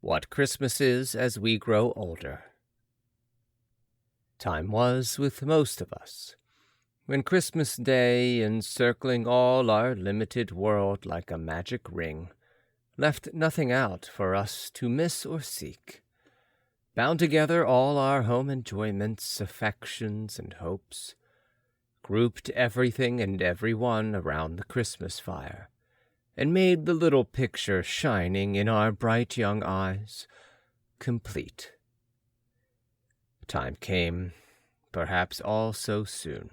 What Christmas is as we grow older. Time was with most of us, when Christmas Day, encircling all our limited world like a magic ring, left nothing out for us to miss or seek, bound together all our home enjoyments, affections, and hopes, grouped everything and everyone around the Christmas fire, and made the little picture shining in our bright young eyes complete. Time came, perhaps all so soon,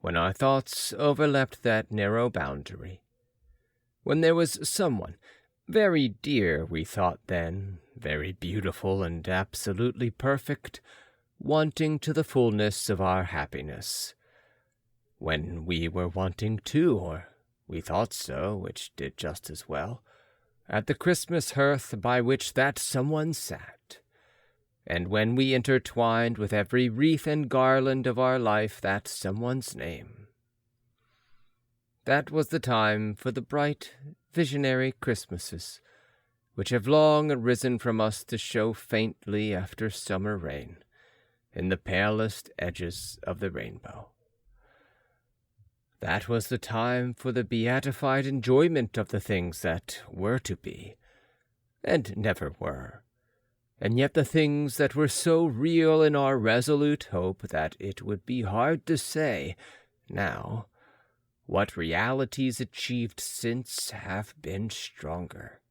when our thoughts overleapt that narrow boundary, when there was someone very dear, we thought then, very beautiful and absolutely perfect, wanting to the fullness of our happiness, when we were wanting too, or we thought so, which did just as well, at the Christmas hearth by which that someone sat, and when we intertwined with every wreath and garland of our life that someone's name. That was the time for the bright, visionary Christmases, which have long arisen from us to show faintly after summer rain, in the palest edges of the rainbow. That was the time for the beatified enjoyment of the things that were to be, and never were, and yet the things that were so real in our resolute hope that it would be hard to say, now, what realities achieved since have been stronger.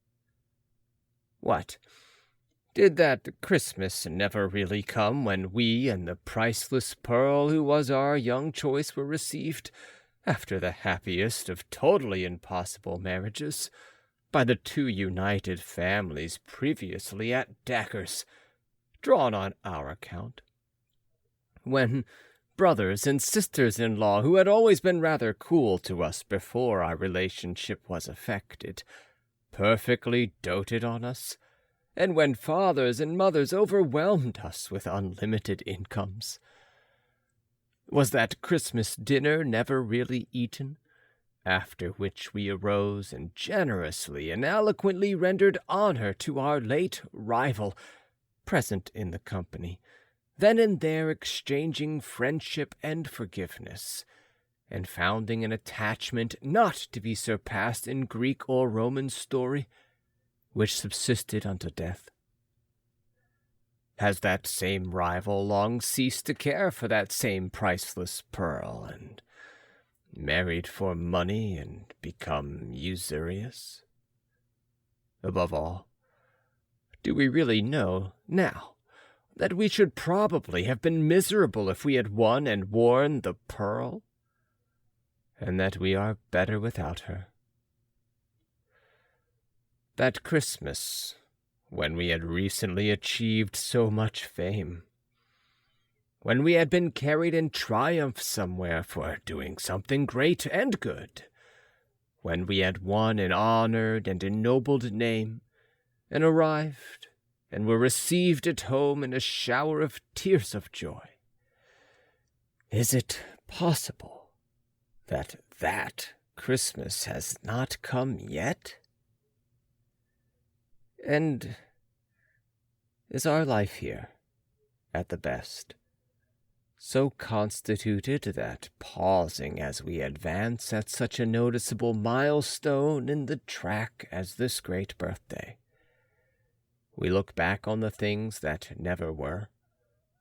What? Did that Christmas never really come when we and the priceless pearl who was our young choice were received, after the happiest of totally impossible marriages, by the two united families previously at daggers, drawn on our account? When brothers and sisters-in-law, who had always been rather cool to us before our relationship was affected, perfectly doted on us, and when fathers and mothers overwhelmed us with unlimited incomes? Was that Christmas dinner never really eaten, after which we arose and generously and eloquently rendered honor to our late rival, present in the company, then and there exchanging friendship and forgiveness, and founding an attachment not to be surpassed in Greek or Roman story, which subsisted unto death? Has that same rival long ceased to care for that same priceless pearl, and married for money and become usurious? Above all, do we really know now that we should probably have been miserable if we had won and worn the pearl, and that we are better without her? That Christmas, when we had recently achieved so much fame, when we had been carried in triumph somewhere for doing something great and good, when we had won an honored and ennobled name, and arrived and were received at home in a shower of tears of joy. Is it possible that that Christmas has not come yet? And is our life here, at the best, so constituted that, pausing as we advance at such a noticeable milestone in the track as this great birthday, we look back on the things that never were,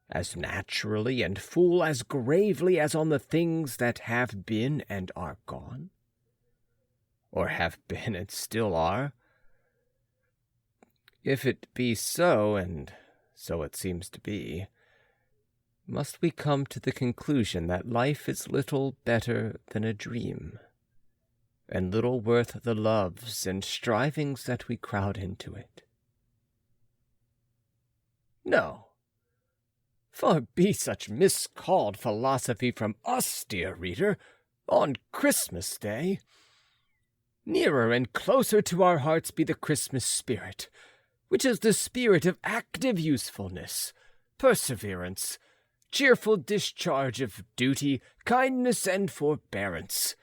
as naturally and full as gravely as on the things that have been and are gone? Or have been and still are? If it be so, and so it seems to be, must we come to the conclusion that life is little better than a dream, and little worth the loves and strivings that we crowd into it? No. Far be such miscalled philosophy from us, dear reader, on Christmas Day. Nearer and closer to our hearts be the Christmas spirit, which is the spirit of active usefulness, perseverance, cheerful discharge of duty, kindness, and forbearance.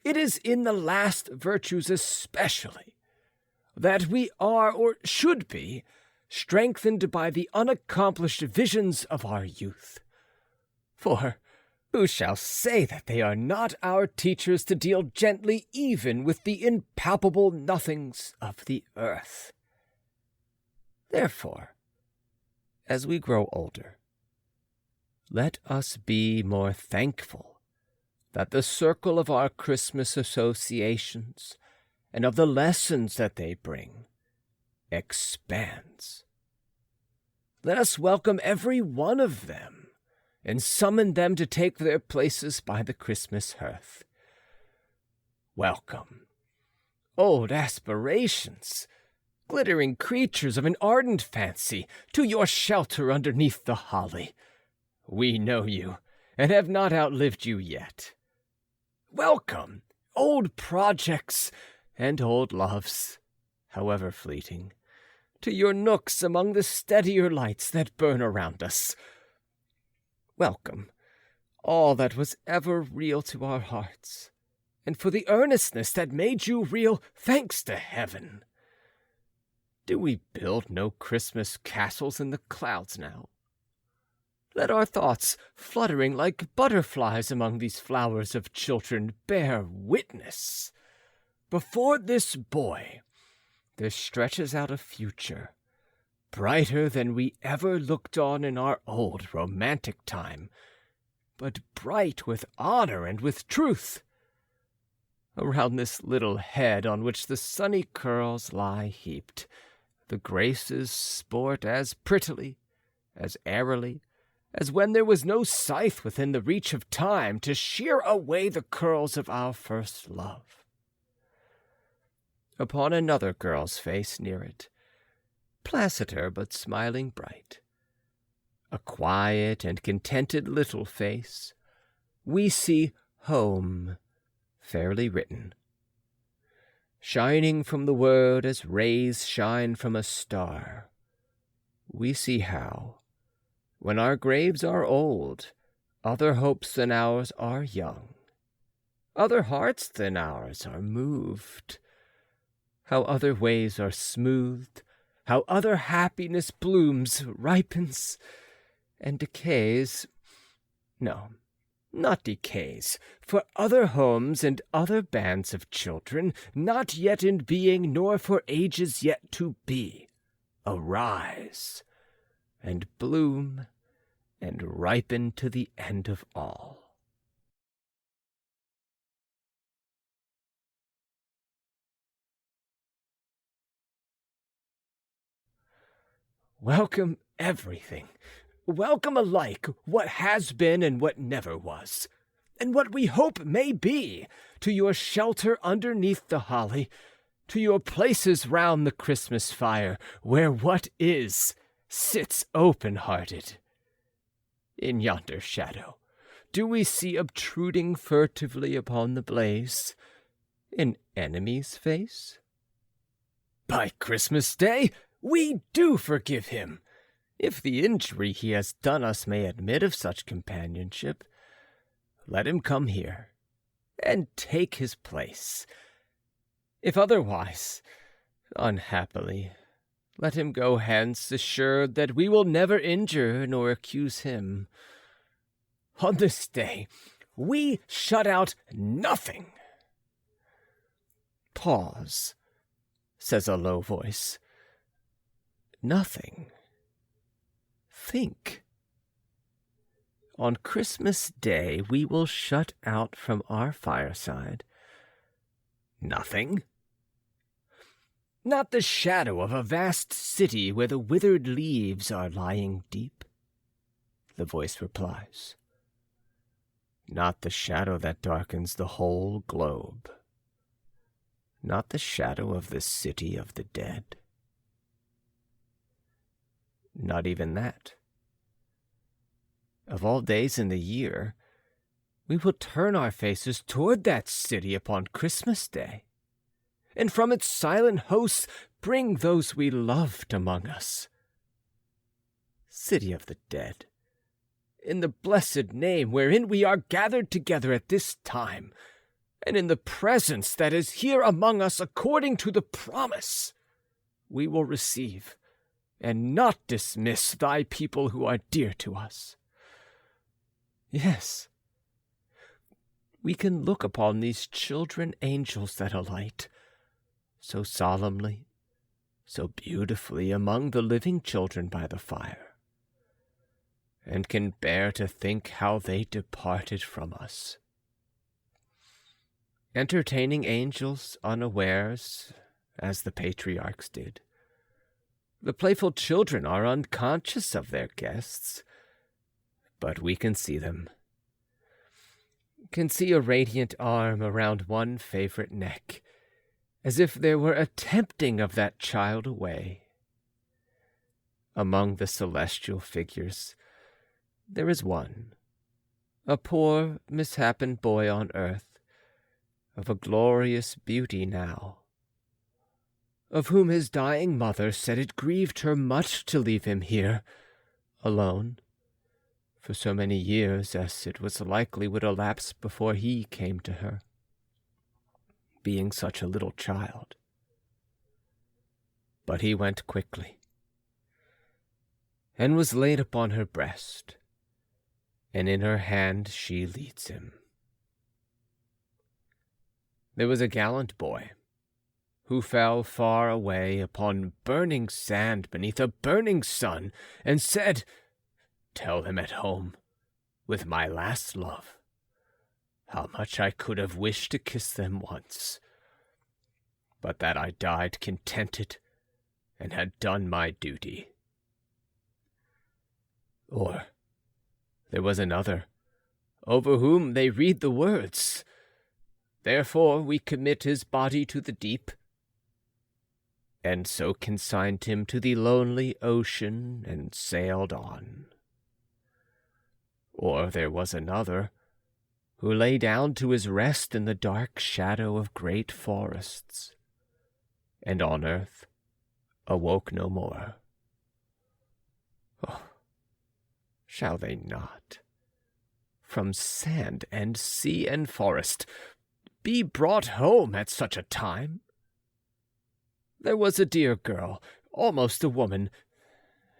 It is in the last virtues especially, that we are, or should be, strengthened by the unaccomplished visions of our youth. For who shall say that they are not our teachers to deal gently even with the impalpable nothings of the earth? Therefore, as we grow older, let us be more thankful that the circle of our Christmas associations and of the lessons that they bring expands. Let us welcome every one of them and summon them to take their places by the Christmas hearth. Welcome, old aspirations, glittering creatures of an ardent fancy, to your shelter underneath the holly. We know you, and have not outlived you yet. Welcome, old projects and old loves, however fleeting, to your nooks among the steadier lights that burn around us. Welcome, all that was ever real to our hearts, and for the earnestness that made you real, thanks to heaven. Do we build no Christmas castles in the clouds now? Let our thoughts, fluttering like butterflies among these flowers of children, bear witness. Before this boy, there stretches out a future, brighter than we ever looked on in our old romantic time, but bright with honor and with truth. Around this little head on which the sunny curls lie heaped, the graces sport as prettily, as airily, as when there was no scythe within the reach of time to shear away the curls of our first love. Upon another girl's face near it, placider but smiling bright, a quiet and contented little face, we see home fairly written, shining from the word as rays shine from a star. We see how, when our graves are old, other hopes than ours are young, other hearts than ours are moved, how other ways are smoothed, how other happiness blooms, ripens, and decays. No, not decays, for other homes and other bands of children, not yet in being, nor for ages yet to be, arise, and bloom, and ripen to the end of all. Welcome everything. Welcome alike what has been and what never was, and what we hope may be, to your shelter underneath the holly, to your places round the Christmas fire, where what is sits open-hearted. In yonder shadow, do we see obtruding furtively upon the blaze an enemy's face? By Christmas Day, we do forgive him, if the injury he has done us may admit of such companionship. Let him come here, and take his place. If otherwise, unhappily, let him go hence, assured that we will never injure nor accuse him. On this day, we shut out nothing. Pause, says a low voice. Nothing. Think. On Christmas Day we will shut out from our fireside nothing. Not the shadow of a vast city where the withered leaves are lying deep, the voice replies. Not the shadow that darkens the whole globe. Not the shadow of the city of the dead. Not even that. Of all days in the year, we will turn our faces toward that city upon Christmas Day, and from its silent hosts bring those we loved among us. City of the dead, in the blessed name wherein we are gathered together at this time, and in the presence that is here among us according to the promise, we will receive, and not dismiss thy people who are dear to us. Yes, we can look upon these children angels that alight, so solemnly, so beautifully among the living children by the fire, and can bear to think how they departed from us. Entertaining angels unawares, as the patriarchs did, the playful children are unconscious of their guests, but we can see them, can see a radiant arm around one favorite neck, as if there were a tempting of that child away. Among the celestial figures, there is one, a poor, misshapen boy on earth, of a glorious beauty now, of whom his dying mother said it grieved her much to leave him here, alone, for so many years as it was likely would elapse before he came to her, being such a little child. But he went quickly, and was laid upon her breast, and in her hand she leads him. There was a gallant boy, who fell far away upon burning sand beneath a burning sun, and said, "Tell them at home, with my last love, how much I could have wished to kiss them once, but that I died contented and had done my duty." Or there was another, over whom they read the words, "Therefore we commit his body to the deep," and so consigned him to the lonely ocean and sailed on. Or there was another, who lay down to his rest in the dark shadow of great forests, and on earth awoke no more. Oh, shall they not, from sand and sea and forest, be brought home at such a time? There was a dear girl, almost a woman,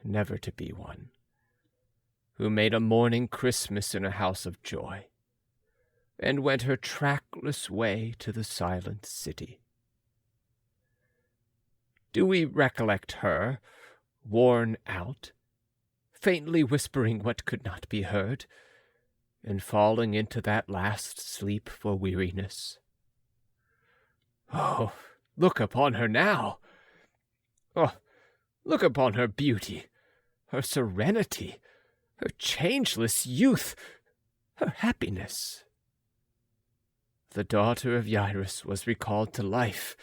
never to be one, who made a morning Christmas in a house of joy, and went her trackless way to the silent city. Do we recollect her, worn out, faintly whispering what could not be heard, and falling into that last sleep for weariness? Oh, look upon her now! Oh, look upon her beauty, her serenity, her changeless youth, her happiness. The daughter of Jairus was recalled to life,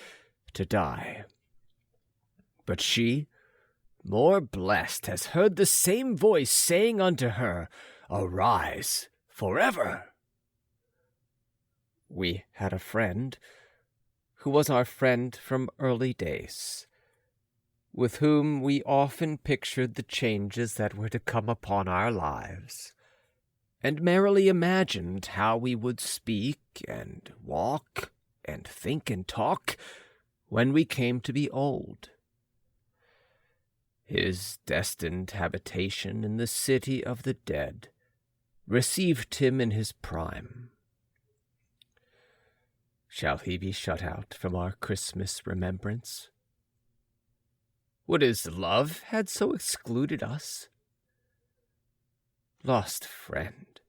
to die. But she, more blessed, has heard the same voice saying unto her, "Arise forever." We had a friend, who was our friend from early days, with whom we often pictured the changes that were to come upon our lives, and merrily imagined how we would speak and walk and think and talk when we came to be old. His destined habitation in the city of the dead received him in his prime. Shall he be shut out from our Christmas remembrance? Would his love had so excluded us? Lost friend,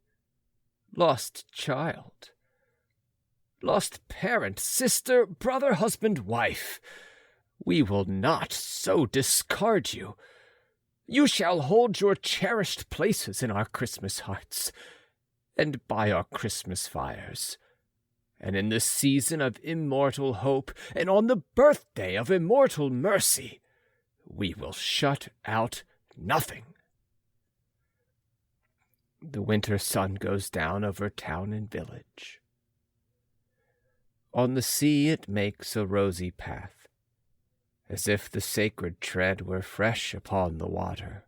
lost child, lost parent, sister, brother, husband, wife, we will not so discard you. You shall hold your cherished places in our Christmas hearts, and by our Christmas fires, and in the season of immortal hope, and on the birthday of immortal mercy, we will shut out nothing. The winter sun goes down over town and village. On the sea it makes a rosy path, as if the sacred tread were fresh upon the water.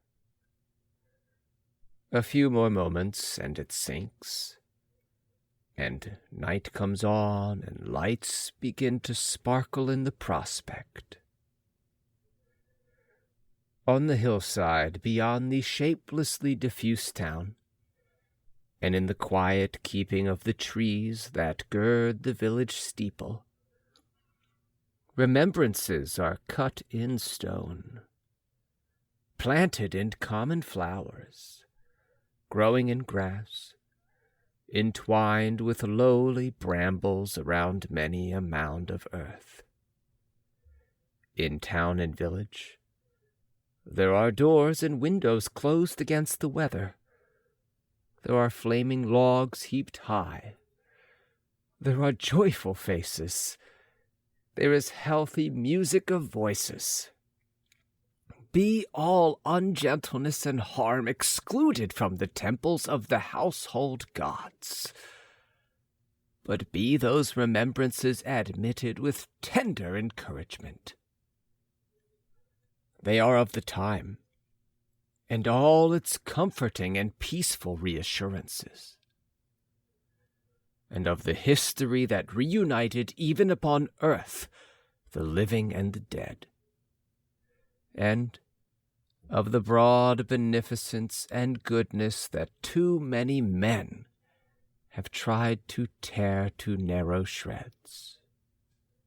A few more moments, and it sinks, and night comes on, and lights begin to sparkle in the prospect. on the hillside beyond the shapelessly diffuse town, and in the quiet keeping of the trees that gird the village steeple, remembrances are cut in stone, planted in common flowers, growing in grass, entwined with lowly brambles around many a mound of earth. In town and village, there are doors and windows closed against the weather. There are flaming logs heaped high. There are joyful faces. There is healthy music of voices. Be all ungentleness and harm excluded from the temples of the household gods. But be those remembrances admitted with tender encouragement. They are of the time, and all its comforting and peaceful reassurances, and of the history that reunited even upon earth the living and the dead, and of the broad beneficence and goodness that too many men have tried to tear to narrow shreds.